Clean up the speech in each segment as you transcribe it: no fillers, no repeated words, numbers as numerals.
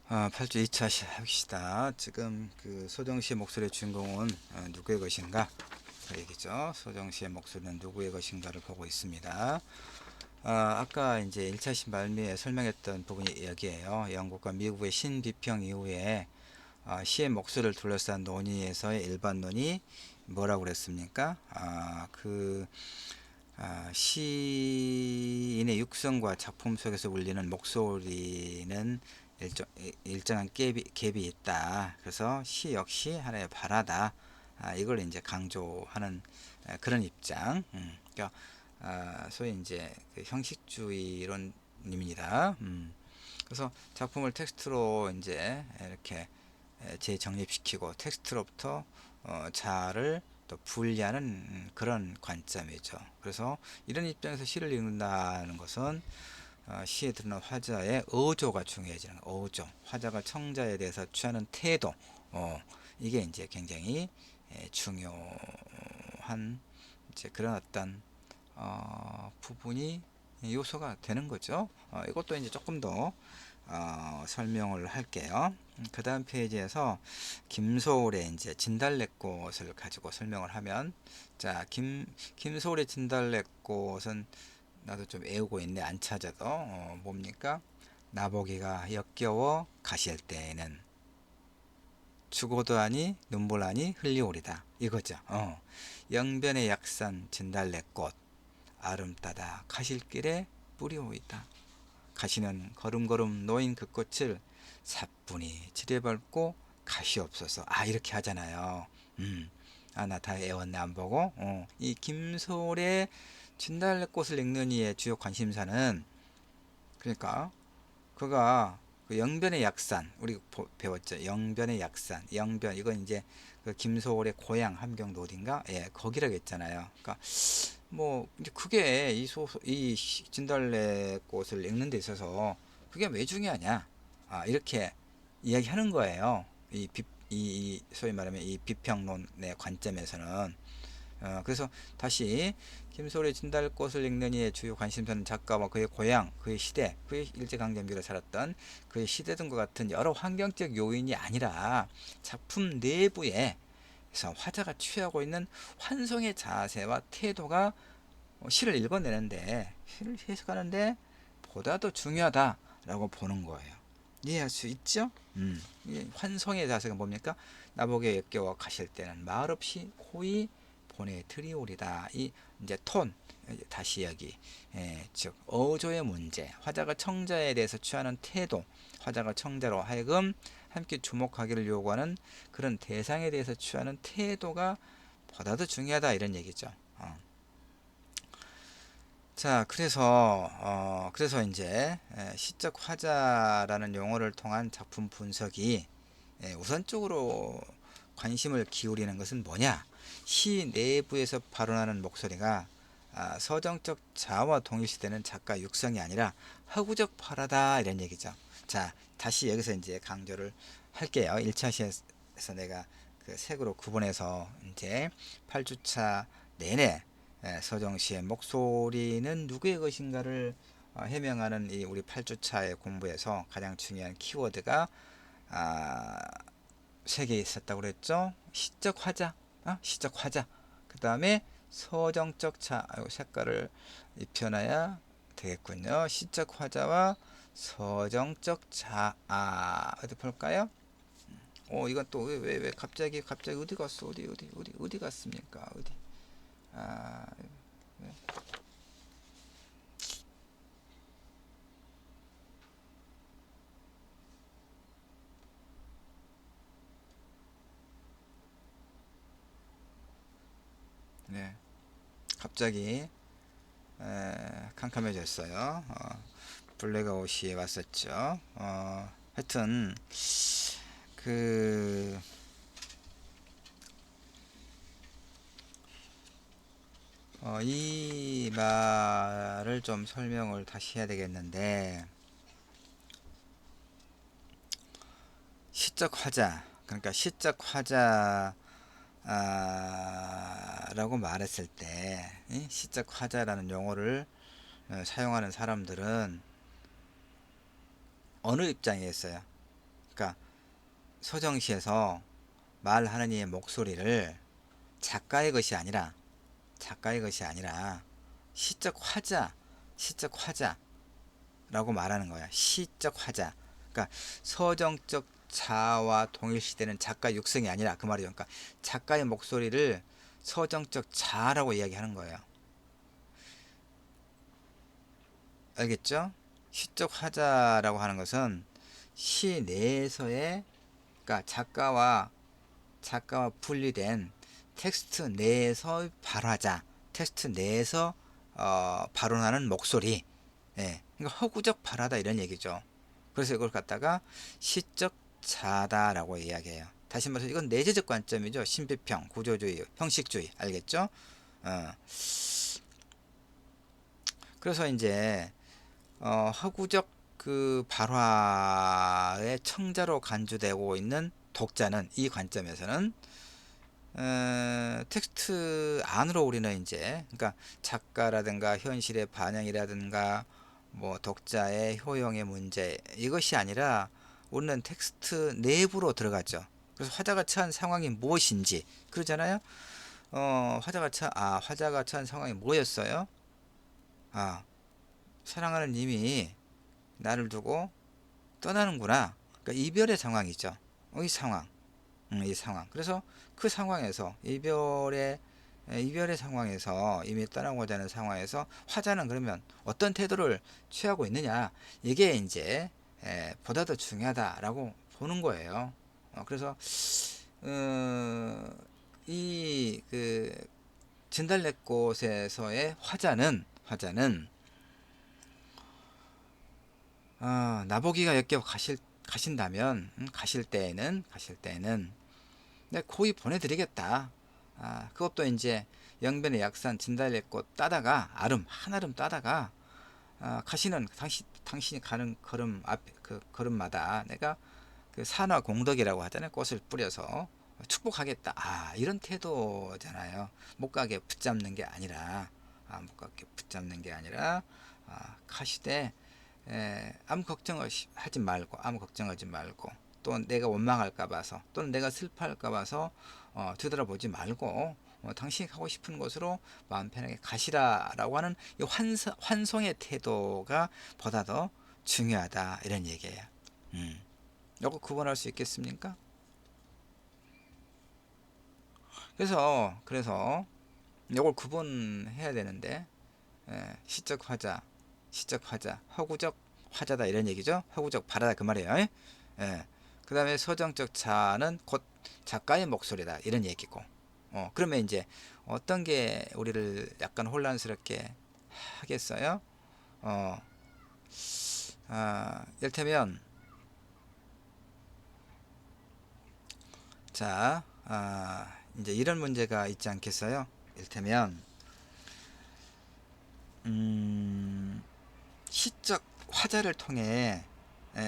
8주 2차 시작합시다. 지금 그 소정 씨의 목소리의 주인공은 누구의 것인가? 그 얘기죠. 소정 씨의 목소리는 누구의 것인가를 보고 있습니다. 아까 이제 1차 말미에 설명했던 부분이 여기에요. 영국과 미국의 신비평 이후에 시의 목소리를 둘러싼 논의에서의 일반론이 뭐라고 그랬습니까? 시인의 육성과 작품 속에서 울리는 목소리는 일정한 갭이 있다. 그래서 시 역시 하나의 발화다. 이걸 이제 강조하는 그런 입장. 그러니까 소위 이제 그 형식주의론입니다. 그래서 작품을 텍스트로 이제 이렇게 재정립시키고 텍스트로부터 자아를 또 분리하는 그런 관점이죠. 그래서 이런 입장에서 시를 읽는다는 것은 시에 드러난 화자의 어조가 중요해지는 어조, 화자가 청자에 대해서 취하는 태도, 이게 이제 굉장히 중요한 이제 그런 어떤 부분이 요소가 되는 거죠. 이것도 이제 조금 더 설명을 할게요. 그 다음 페이지에서 김소울의 이제 진달래꽃을 가지고 설명을 하면, 자, 김소울의 진달래꽃은 나도 좀 외우고 있네. 안 찾아도. 뭡니까? 나보기가 역겨워 가실 때에는 죽어도 하니 눈물 하니 흘리오리다. 이거죠. 영변의 약산 진달래꽃 아름다다 가실길에 뿌리오이다. 가시는 걸음걸음 놓인 그 꽃을 사뿐히 지려밟고 가시옵소서. 이렇게 하잖아요. 나 다 애웠네 안 보고. 이 김솔의 진달래꽃을 읽는 이의 주요 관심사는, 그러니까 그가 그 영변의 약산, 우리 배웠죠. 영변의 약산, 영변, 이건 이제 그 김소월의 고향 함경도 어딘가, 예, 거기라고 했잖아요. 그러니까 뭐 이제 그게 이 진달래꽃을 읽는 데 있어서 그게 왜 중요하냐, 이렇게 이야기하는 거예요. 이 소위 말하면 이 비평론의 관점에서는. 그래서 다시 김소래 진달꽃을 읽는 이의 주요 관심사는 작가와 그의 고향, 그의 시대, 그의 일제강점기로 살았던 그의 시대 등과 같은 여러 환경적 요인이 아니라 작품 내부에 서 화자가 취하고 있는 환송의 자세와 태도가 시를 읽어내는데, 시를 해석하는데 보다 더 중요하다라고 보는 거예요. 이해할 수 있죠? 환송의 자세가 뭡니까? 나보게 역겨워 가실 때는 말없이 호의 보내드리오리다. 이 이제 톤, 다시 여기, 즉 어조의 문제, 화자가 청자에 대해서 취하는 태도, 화자가 청자로 하여금 함께 주목하기를 요구하는 그런 대상에 대해서 취하는 태도가 보다 더 중요하다, 이런 얘기죠. 자, 그래서 이제 시적 화자라는 용어를 통한 작품 분석이 우선적으로 관심을 기울이는 것은 뭐냐? 시 내부에서 발언하는 목소리가 서정적 자아와 동일시되는 작가 육성이 아니라 허구적 발화다, 이런 얘기죠. 자, 다시 여기서 이제 강조를 할게요. 1차 시에서 내가 그 색으로 구분해서 이제 8주차 내내 서정시의 목소리는 누구의 것인가를 해명하는 이 우리 8주차의 공부에서 가장 중요한 키워드가 아, 3개 있었다고 그랬죠. 시적 화자, 시적 화자. 그 다음에 서정적 자, 색깔을 입혀놔야 되겠군요. 시적 화자와 서정적 자. 어디 볼까요? 이건 또 왜 갑자기 어디 갔어? 어디 갔습니까? 어디? 아, 네. 네. 갑자기 캄캄해졌어요. 블랙아웃이 왔었죠. 하여튼 그 이 말을 좀 설명을 다시 해야 되겠는데, 시적 화자, 그러니까 시적 화자 라고 말했을 때, 시적 화자라는 용어를 사용하는 사람들은 어느 입장이었어요? 그러니까 서정시에서 말하는 이의 목소리를 작가의 것이 아니라 시적 화자라고 말하는 거야. 시적 화자. 그러니까 서정적 자와 동일시되는 작가 육성이 아니라 그 말이죠. 그러니까 작가의 목소리를 서정적 자라고 이야기하는 거예요. 알겠죠? 시적 화자라고 하는 것은 시 내에서의, 그러니까 작가와 분리된 텍스트 내에서 발화자, 텍스트 내에서 발언하는 목소리. 예, 그러니까 허구적 발화다 이런 얘기죠. 그래서 이걸 갖다가 시적 자다라고 이야기해요. 다시 말해서 이건 내재적 관점이죠. 신비평, 구조주의, 형식주의. 알겠죠? 어. 그래서 이제 허구적 그 발화의 청자로 간주되고 있는 독자는 이 관점에서는 텍스트 안으로 우리는 이제, 그러니까 작가라든가 현실의 반영이라든가 뭐 독자의 효용의 문제, 이것이 아니라 우리는 텍스트 내부로 들어가죠. 그래서 화자가 처한 상황이 무엇인지 그러잖아요. 화자가 처한 상황이 뭐였어요? 아, 사랑하는 님이 나를 두고 떠나는구나. 그러니까 이별의 상황이죠. 이 상황. 이 상황. 그래서 그 상황에서 이별의 상황에서 이미 떠나고자 하는 상황에서 화자는 그러면 어떤 태도를 취하고 있느냐, 이게 이제 보다 더 중요하다라고 보는 거예요. 그래서 이 그 진달래꽃에서의 화자는 나보기가 역겨 가신다면, 가실 때에는 내 고이 보내드리겠다. 그것도 이제 영변의 약산 진달래꽃 따다가 한아름 따다가 가시는 당신이 가는 걸음 앞 그 걸음마다 내가 그 산화 공덕이라고 하잖아요. 꽃을 뿌려서 축복하겠다. 이런 태도잖아요. 못 가게 붙잡는 게 아니라, 가시되 아무 걱정하지 말고, 또 내가 원망할까 봐서, 또는 내가 슬퍼할까 봐서 뒤돌아보지 말고 당신이 가고 싶은 곳으로 마음 편하게 가시라라고 하는 이 환송의 태도가 보다 더 중요하다 이런 얘기예요. 이거 구분할 수 있겠습니까? 그래서 이걸 구분해야 되는데, 시적 화자, 허구적 화자다 이런 얘기죠. 허구적 발화다 그 말이에요. 그 다음에 서정적 자는 곧 작가의 목소리다 이런 얘기고. 그러면 이제 어떤 게 우리를 약간 혼란스럽게 하겠어요? 이를테면, 자, 이제 이런 문제가 있지 않겠어요? 이를테면, 시적 화자를 통해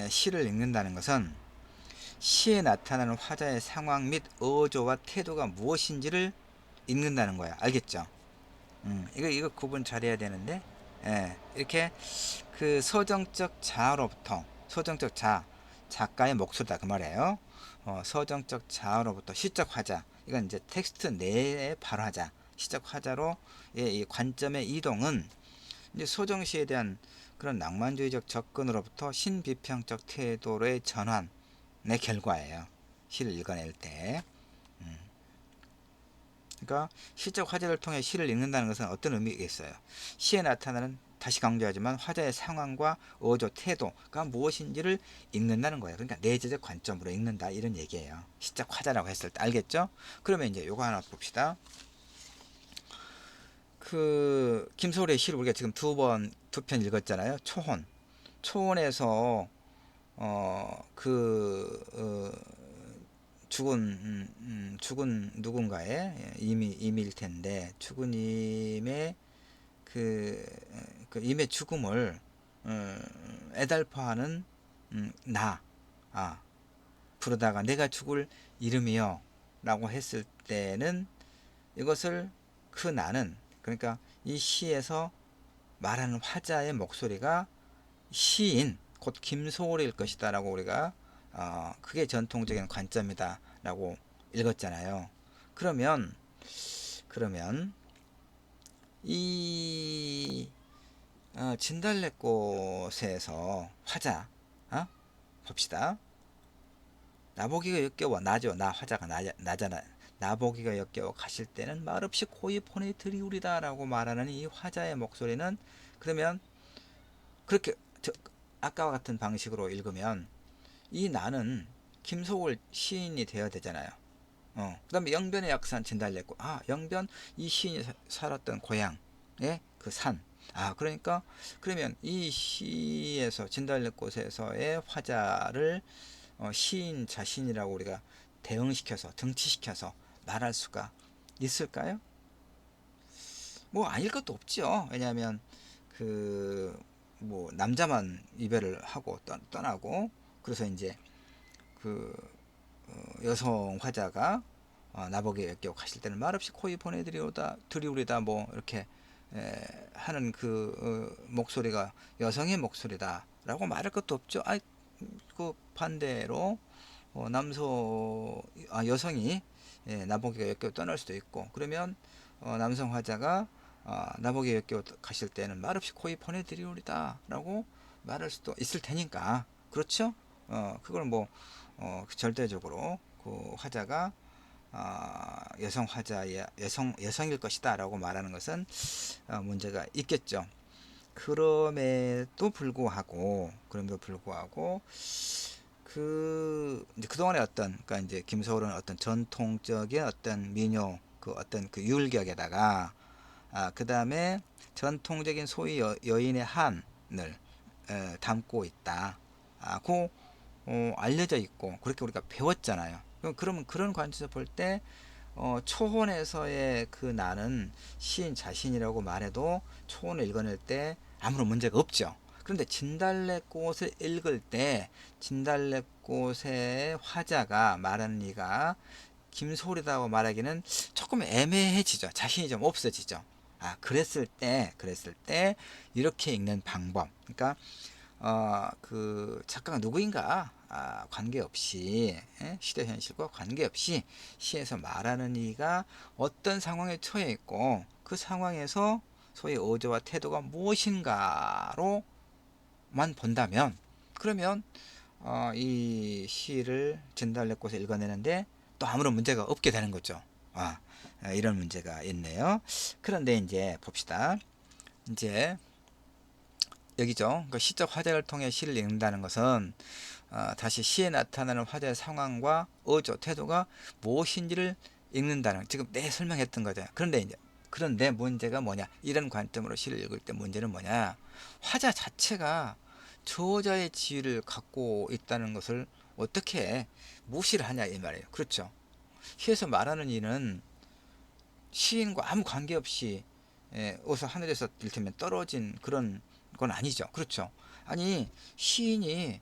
시를 읽는다는 것은 시에 나타나는 화자의 상황 및 어조와 태도가 무엇인지를 읽는다는 거야. 알겠죠? 이거 구분 잘해야 되는데, 이렇게 그 서정적 작가의 목소리다 그 말이에요. 서정적 자아로부터 시적 화자, 이건 이제 텍스트 내의 발화자, 시적 화자로 이 관점의 이동은 이제 서정시에 대한 그런 낭만주의적 접근으로부터 신비평적 태도의 전환의 결과예요. 시를 읽어낼 때. 그러니까 시적 화자를 통해 시를 읽는다는 것은 어떤 의미겠어요? 시에 나타나는, 다시 강조하지만, 화자의 상황과 어조, 태도가 무엇인지를 읽는다는 거예요. 그러니까 내재적 관점으로 읽는다 이런 얘기예요. 시적 화자라고 했을 때. 알겠죠? 그러면 이제 요거 하나 봅시다. 그 김소월의 시를 우리가 지금 두 편 읽었잖아요. 초혼에서 죽은 누군가의 임일 텐데, 죽은 임의 그 임의 죽음을 애달파하는 나 부르다가 내가 죽을 이름이여 라고 했을 때는, 이것을 그 나는, 그러니까 이 시에서 말하는 화자의 목소리가 시인 곧 김소월일 것이다 라고 우리가 그게 전통적인 관점이다라고 읽었잖아요. 그러면 이 진달래꽃에서 화자, 봅시다. 나보기가 역겨워. 나죠. 나 화자가 나잖아. 나보기가 역겨워 가실 때는 말없이 고이 폰에 들이우리다 라고 말하는 이 화자의 목소리는, 그러면 그렇게 아까와 같은 방식으로 읽으면 이 나는 김소월 시인이 되어야 되잖아요. 그 다음에 영변의 약산 진달래꽃. 영변, 이 시인이 살았던 고향의 그 산. 그러니까 그러면 이 시에서 진달래꽃에서의 화자를 시인 자신이라고 우리가 대응시켜서 등치시켜서 말할 수가 있을까요? 뭐 아닐 것도 없죠. 왜냐하면 그 뭐 남자만 이별을 하고 떠나고, 그래서 이제 그 여성 화자가 나보게 역겨워 가실 때는 말없이 코이 보내드리우리다 뭐 이렇게 하는 그 목소리가 여성의 목소리다라고 말할 것도 없죠. 그 반대로 여성이 나보기가 역겨워 떠날 수도 있고, 그러면 남성 화자가 나보기 역겨워 가실 때는 말없이 코이 보내드리우리다 라고 말할 수도 있을 테니까, 그렇죠? 그걸 뭐 절대적으로 그 화자가 여성 화자의 여성일 것이다 라고 말하는 것은 문제가 있겠죠. 그럼에도 불구하고 그동안의 그러니까 이제 김소월은 어떤 전통적인 어떤 민요, 그 어떤 그 율격에다가 그 다음에 전통적인 소위 여인의 한을 담고 있다고 알려져 있고, 그렇게 우리가 배웠잖아요. 그러면 그런 관점에서 볼 때 초혼에서의 그 나는 시인 자신이라고 말해도 초혼을 읽어낼 때 아무런 문제가 없죠. 그런데 진달래꽃을 읽을 때 진달래꽃의 화자가 말하는 이가 김소리다고 말하기는 조금 애매해지죠. 자신이 좀 없어지죠. 그랬을 때 이렇게 읽는 방법. 그러니까 그 작가가 누구인가 관계없이, 시대 현실과 관계없이 시에서 말하는 이가 어떤 상황에 처해 있고 그 상황에서 소위 어조와 태도가 무엇인가로만 본다면, 그러면 이 시를 진달래꽃에 읽어내는데 또 아무런 문제가 없게 되는 거죠. 이런 문제가 있네요. 그런데 이제 봅시다. 이제 여기죠. 그 시적 화자를 통해 시를 읽는다는 것은 다시 시에 나타나는 화자의 상황과 어조, 태도가 무엇인지를 읽는다는, 지금 내 설명했던 거죠. 그런데 문제가 뭐냐? 이런 관점으로 시를 읽을 때 문제는 뭐냐? 화자 자체가 저자의 지위를 갖고 있다는 것을 어떻게 무시를 하냐 이 말이에요. 그렇죠. 시에서 말하는 이는 시인과 아무 관계없이 어서 하늘에서 이를테면 떨어진 그런 건 아니죠. 그렇죠. 아니, 시인이,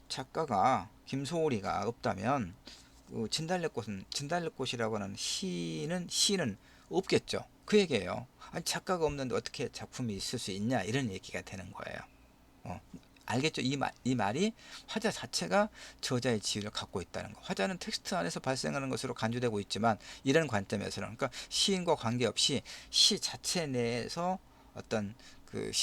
작가가 김소월이가 없다면 진달래꽃이라고 하는 시는 없겠죠. 그 얘기예요. 아니, 작가가 없는데 어떻게 작품이 있을 수 있냐 이런 얘기가 되는 거예요. 알겠죠? 이 말이 화자 자체가 저자의 지위를 갖고 있다는 거. 화자는 텍스트 안에서 발생하는 것으로 간주되고 있지만, 이런 관점에서는, 그러니까 시인과 관계없이 시 자체 내에서 어떤 그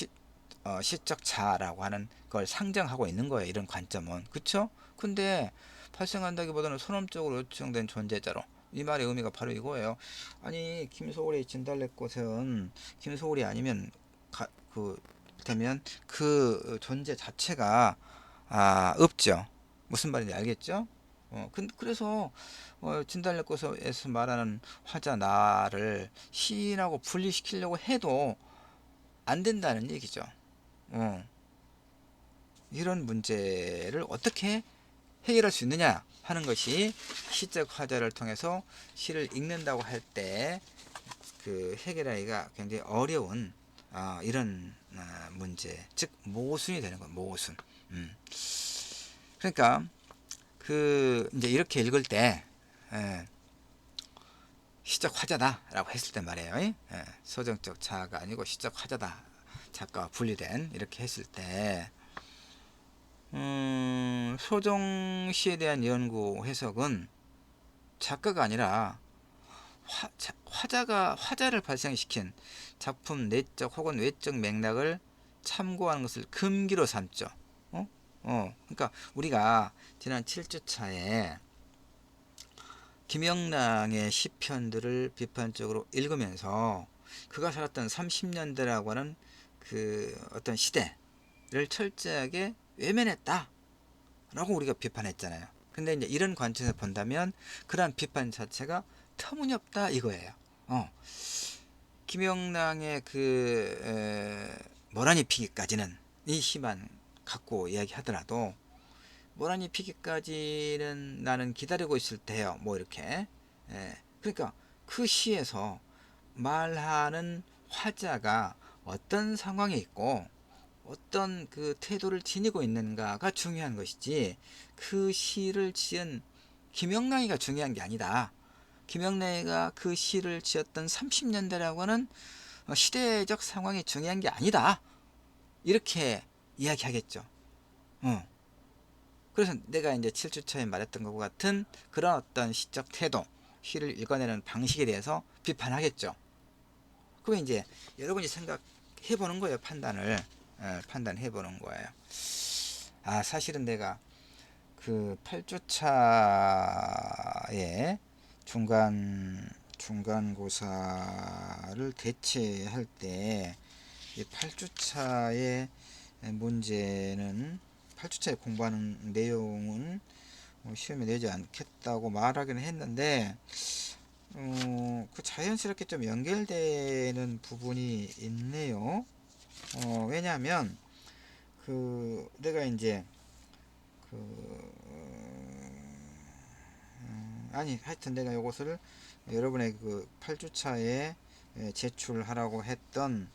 시적 자라고 하는 걸 상정하고 있는 거예요. 이런 관점은. 그쵸? 근데 발생한다기보다는 선언적으로 요청된 존재자로, 이 말의 의미가 바로 이거예요. 아니, 김소월의 진달래꽃은 김소월이 아니면 되면 그 존재 자체가 없죠. 무슨 말인지 알겠죠? 그래서 진달래꽃에서 말하는 화자 나를 시인하고 분리시키려고 해도 안 된다는 얘기죠. 이런 문제를 어떻게 해결할 수 있느냐 하는 것이 시적 화자를 통해서 시를 읽는다고 할 때 그 해결하기가 굉장히 어려운 이런 문제, 즉 모순이 되는 거예요. 모순. 그러니까 그 이제 이렇게 읽을 때 시적 화자다라고 했을 때 말이에요. 서정적 자가 아니고 시적 화자다, 작가와 분리된, 이렇게 했을 때 소정시에 대한 연구 해석은 작가가 아니라 화자를 발생시킨 작품 내적 혹은 외적 맥락을 참고하는 것을 금기로 삼죠. 그러니까 우리가 지난 7주차에 김영랑의 시편들을 비판적으로 읽으면서 그가 살았던 30년대라고 하는 그 어떤 시대를 철저하게 외면했다 라고 우리가 비판했잖아요. 근데 이제 이런 관점에서 본다면 그러한 비판 자체가 터무니없다 이거예요. 김영랑의 모란이 피기까지는 이 시만 갖고 이야기하더라도 모란이 피기까지는 나는 기다리고 있을 테요. 뭐 이렇게. 그러니까 그 시에서 말하는 화자가 어떤 상황에 있고 어떤 그 태도를 지니고 있는가가 중요한 것이지 그 시를 지은 김영랑이가 중요한 게 아니다. 김영랑이가 그 시를 지었던 30년대라고 하는 시대적 상황이 중요한 게 아니다. 이렇게 이야기하겠죠. 그래서 내가 이제 7주차에 말했던 것과 같은 그런 어떤 시적 태도, 시를 읽어내는 방식에 대해서 비판하겠죠. 그럼 이제 여러분이 생각해 보는 거예요. 판단해 보는 거예요. 사실은 내가 그 8주차에 중간고사를 대체할 때 이 8주차의 문제는 8주차에 공부하는 내용은 시험에 내지 않겠다고 말하기는 했는데 그 자연스럽게 좀 연결되는 부분이 있네요. 왜냐하면 내가 이제 하여튼 내가 이것을 여러분의 그 8주차에 제출하라고 했던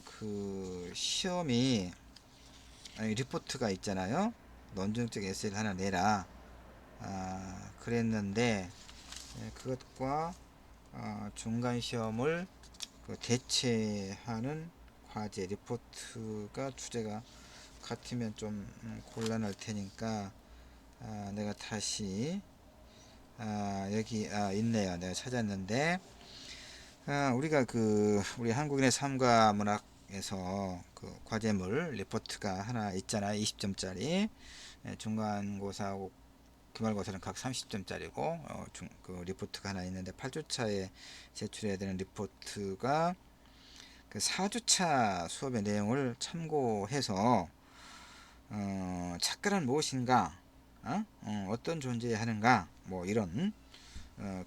그 시험이 리포트가 있잖아요. 논증적 에세이를 하나 내라. 그랬는데 그것과 중간 시험을 대체하는 과제 리포트가 주제가 같으면 좀 곤란할 테니까 내가 다시 여기 있네요. 내가 찾았는데 우리가 우리 한국인의 삶과 문학에서 그 과제물 리포트가 하나 있잖아요. 20점짜리 중간고사하고 기말고사는 각 30점짜리고 그 리포트가 하나 있는데 8주차에 제출해야 되는 리포트가 그 4주차 수업의 내용을 참고해서 작가란 무엇인가, 어떤 존재해야 하는가, 뭐 이런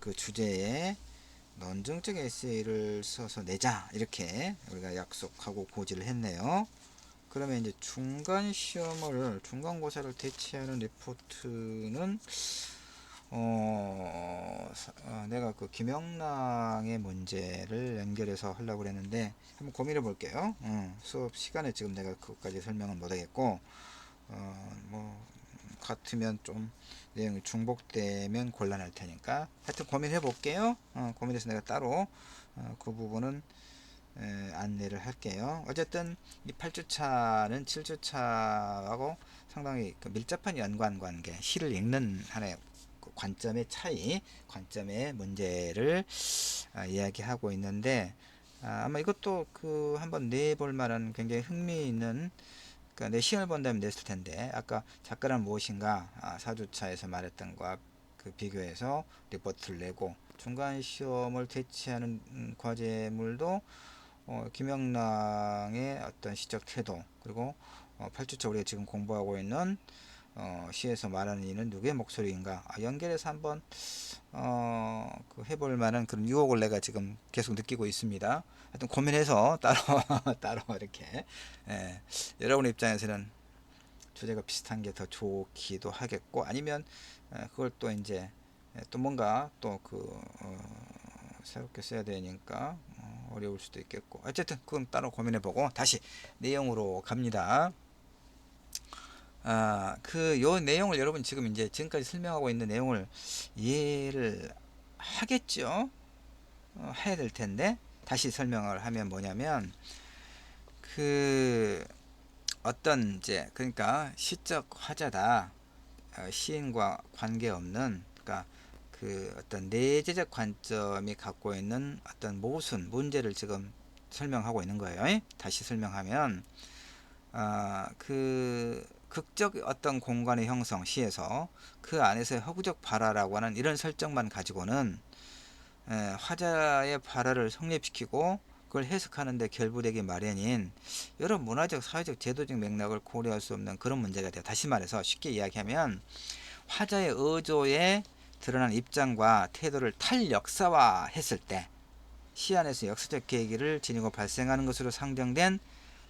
그 주제에 논증적 에세이를 써서 내자 이렇게 우리가 약속하고 고지를 했네요. 그러면 이제 중간고사를 대체하는 리포트는 내가 그 김영랑의 문제를 연결해서 하려고 그랬는데 한번 고민해 볼게요. 수업 시간에 지금 내가 그것까지 설명은 못 하겠고 뭐 같으면 좀 내용이 중복되면 곤란할 테니까 하여튼 고민해 볼게요. 고민해서 내가 따로 그 부분은 안내를 할게요. 어쨌든 이 8주차는 7주차하고 상당히 밀접한 연관관계, 시를 읽는 하나의 관점의 차이, 관점의 문제를 이야기하고 있는데 아마 이것도 한번 내볼 만한 굉장히 흥미있는 내 시험을 본다면 냈을 텐데 아까 작가란 무엇인가 4주차에서 말했던 것과 비교해서 리포트를 내고 중간 시험을 대체하는 과제물도 김영랑의 어떤 시적 태도 그리고 8주차 우리가 지금 공부하고 있는 시에서 말하는 이는 누구의 목소리인가 연결해서 한번 해볼 만한 그런 유혹을 내가 지금 계속 느끼고 있습니다. 하여튼 고민해서 따로 따로 이렇게 여러분의 입장에서는 주제가 비슷한 게 더 좋기도 하겠고 아니면 그걸 또 이제 또 뭔가 또 새롭게 써야 되니까 어려울 수도 있겠고 어쨌든 그건 따로 고민해보고 다시 내용으로 갑니다. 요 내용을 여러분 지금 이제 지금까지 설명하고 있는 내용을 이해를 하겠죠? 해야 될 텐데 다시 설명을 하면 뭐냐면 어떤 이제 그러니까 시적 화자다. 시인과 관계없는, 그러니까 그 어떤 내재적 관점이 갖고 있는 어떤 모순 문제를 지금 설명하고 있는 거예요. 다시 설명하면 그 극적 어떤 공간의 형성 시에서 그 안에서의 허구적 발화라고 하는 이런 설정만 가지고는 화자의 발화를 성립시키고 그걸 해석하는 데 결부되기 마련인 여러 문화적, 사회적, 제도적 맥락을 고려할 수 없는 그런 문제가 돼요. 다시 말해서 쉽게 이야기하면 화자의 의도에 드러난 입장과 태도를 탈역사화했을 때 시 안에서 역사적 계기를 지니고 발생하는 것으로 상정된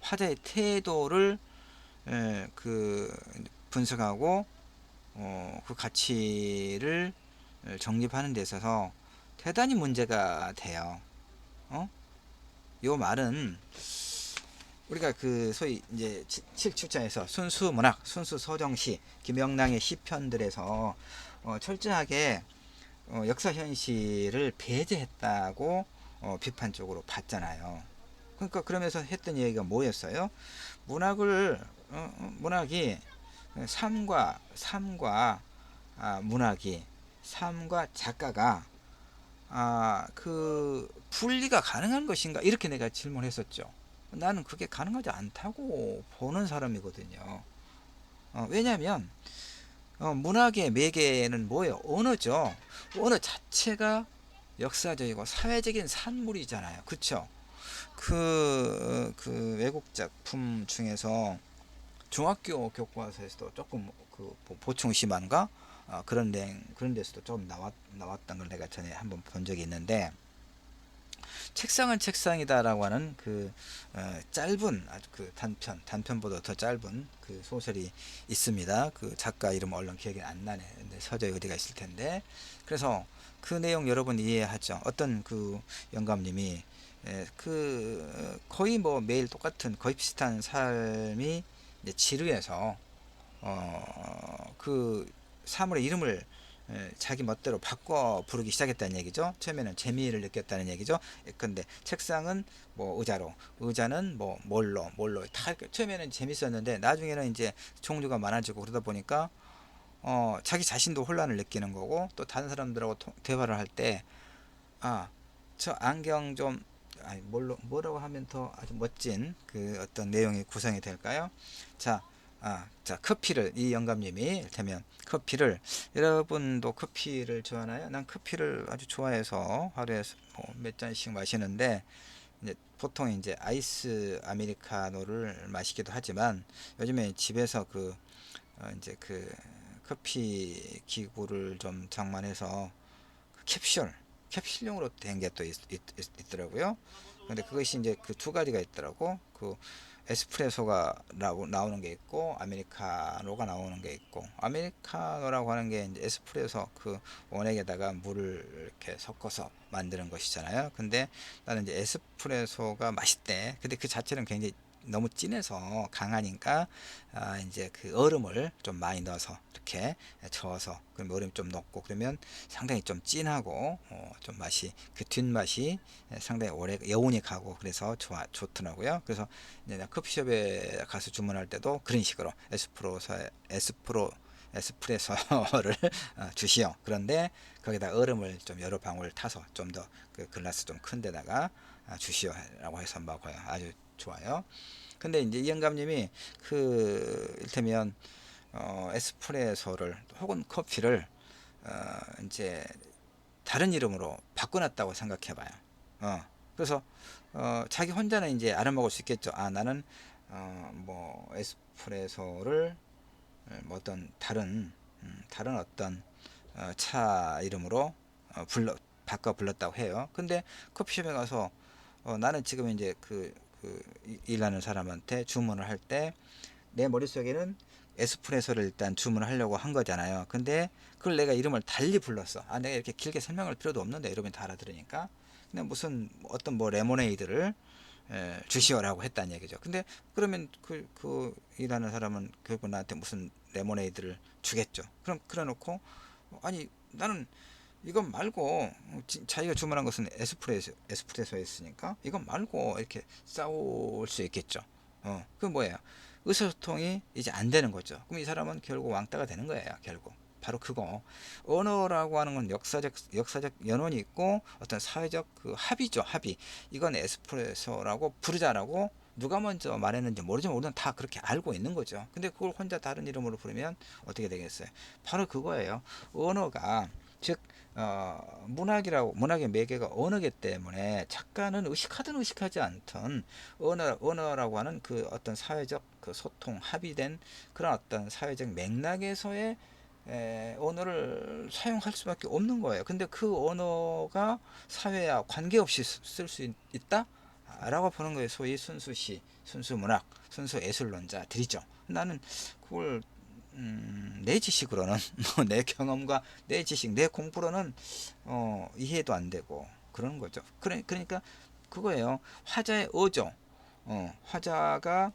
화자의 태도를 그 분석하고 그 가치를 정립하는 데 있어서 대단히 문제가 돼요. 요 말은 우리가 그 소위 이제 7출자에서 순수 문학, 순수 서정시, 김영랑의 시편들에서 철저하게 역사 현실을 배제했다고 비판적으로 봤잖아요. 그러니까 그러면서 했던 얘기가 뭐였어요? 문학이 삶과 문학이 삶과 작가가 그 분리가 가능한 것인가 이렇게 내가 질문했었죠. 나는 그게 가능하지 않다고 보는 사람이거든요. 왜냐하면 문학의 매개는 뭐예요? 언어죠. 언어 자체가 역사적이고 사회적인 산물이잖아요. 그쵸? 그 외국 작품 중에서 중학교 교과서에서도 조금 그 보충 심한가 그런 데서도 좀 나왔던 걸 내가 전에 한번 본 적이 있는데, 책상은 책상이다라고 하는 그 짧은 아주 그 단편보다 더 짧은 그 소설이 있습니다. 그 작가 이름 얼른 기억이 안 나네. 근데 서적에 어디가 있을 텐데, 그래서 그 내용 여러분 이해하죠. 어떤 그 영감님이 그 거의 뭐 매일 똑같은 거의 비슷한 삶이 이제 지루해서 그 사물의 이름을 자기 멋대로 바꿔 부르기 시작했다는 얘기죠. 처음에는 재미를 느꼈다는 얘기죠. 근데 책상은 뭐 의자는 뭐 뭘로 다 처음에는 재밌었는데 나중에는 이제 종류가 많아지고 그러다 보니까 자기 자신도 혼란을 느끼는 거고, 또 다른 사람들하고 대화를 할 때 저 안경 좀 뭐라고 하면 더 아주 멋진 그 어떤 내용이 구성이 될까요? 자, 커피를, 이 영감님이 이를테면 커피를, 여러분도 커피를 좋아하나요? 난 커피를 아주 좋아해서 하루에 뭐몇 잔씩 마시는데, 이제 보통 이제 아이스 아메리카노를 마시기도 하지만 요즘에 집에서 이제 그 커피 기구를 좀 장만해서 그 캡슐용으로 된 게 또 있더라고요. 근데 그것이 이제 그 두 가지가 있더라고. 그 에스프레소가 나오는 게 있고 아메리카노가 나오는 게 있고, 아메리카노라고 하는 게 이제 에스프레소 그 원액에다가 물을 이렇게 섞어서 만드는 것이잖아요. 근데 나는 이제 에스프레소가 맛있대. 근데 그 자체는 굉장히 너무 진해서 강하니까 이제 그 얼음을 좀 많이 넣어서 이렇게 저어서, 그럼 얼음 좀 넣고 그러면 상당히 좀 진하고 좀 맛이, 그 뒷맛이 상당히 오래 여운이 가고 그래서 좋더라고요. 그래서 이제 내가 커피숍에 가서 주문할 때도 그런 식으로 에스프레소를 주시오. 그런데 거기다 얼음을 좀 여러 방울 타서 좀 더 그 글라스 좀 큰 데다가 주시오라고 해서 먹어요. 아주 좋아요. 근데 이제 이 영감님이 그 일테면 에스프레소를 혹은 커피를 이제 다른 이름으로 바꿔놨다고 생각해봐요. 그래서 자기 혼자는 이제 알아먹을 수 있겠죠. 나는 뭐 에스프레소를 뭐 어떤 다른 어떤 차 이름으로 바꿔 불렀다고 해요. 근데 커피숍에 가서 나는 지금 이제 일하는 사람한테 주문을 할 때 내 머릿속에는 에스프레소를 일단 주문을 하려고 한 거잖아요. 근데 그걸 내가 이름을 달리 불렀어. 내가 이렇게 길게 설명할 필요도 없는데 여러분이 다 알아들으니까. 그냥 무슨 어떤 뭐 레모네이드를 주시오라고 했다는 얘기죠. 근데 그러면 그 일하는 사람은 결국 나한테 무슨 레모네이드를 주겠죠. 그럼 그래 놓고 아니 나는 이건 말고 자기가 주문한 것은 에스프레소였으니까 이건 말고 이렇게 싸울 수 있겠죠. 그 뭐예요? 의사소통이 이제 안 되는 거죠. 그럼 이 사람은 결국 왕따가 되는 거예요. 결국 바로 그거. 언어라고 하는 건 역사적 연원이 있고 어떤 사회적 그 합의죠. 합의. 이건 에스프레소라고 부르자라고 누가 먼저 말했는지 모르지만 우리는 다 그렇게 알고 있는 거죠. 근데 그걸 혼자 다른 이름으로 부르면 어떻게 되겠어요? 바로 그거예요. 언어가 즉 문학의 매개가 언어기 때문에 작가는 의식하든 의식하지 않든 언어라고 하는 그 어떤 사회적 그 소통 합의된 그런 어떤 사회적 맥락에서의 언어를 사용할 수밖에 없는 거예요. 근데 그 언어가 사회와 관계없이 쓸 수 있다? 라고 보는 거예요. 소위 순수시, 순수문학, 순수예술론자들이죠. 나는 그걸 내 지식으로는 내 경험과 내 지식, 내 공부로는 이해도 안 되고 그러는 거죠. 그러니까 그거예요. 화자의 어조, 화자가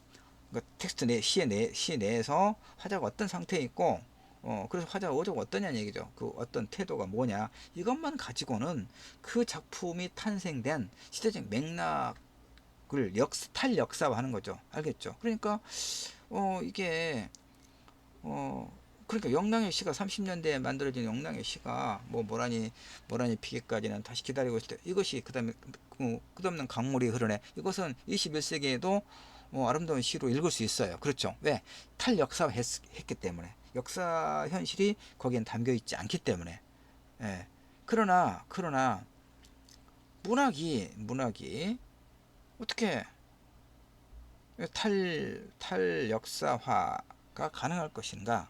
그 텍스트 시 내에서 화자가 어떤 상태에 있고 그래서 화자 어조가 어떠냐는 얘기죠. 그 어떤 태도가 뭐냐 이것만 가지고는 그 작품이 탄생된 시대적 맥락을 탈역사화하는 거죠. 알겠죠? 그러니까 이게 그러니까 영랑의 시가 30년대에 만들어진 영랑의 시가 뭐 모라니 피기까지는 다시 기다리고 있을 때 이것이 그다음에 끝없는 강물이 흐르네. 이것은 21세기에도 아름다운 시로 읽을 수 있어요. 그렇죠? 왜? 탈역사했기 때문에. 역사 현실이 거기엔 담겨 있지 않기 때문에. 예. 그러나 문학이 어떻게 탈역사화가 가능할 것인가?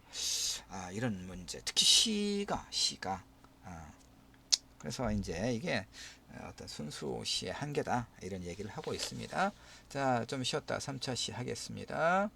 이런 문제. 특히 시가 그래서 이제 이게 어떤 순수 시의 한계다 이런 얘기를 하고 있습니다. 자, 좀 쉬었다 3차 시 하겠습니다.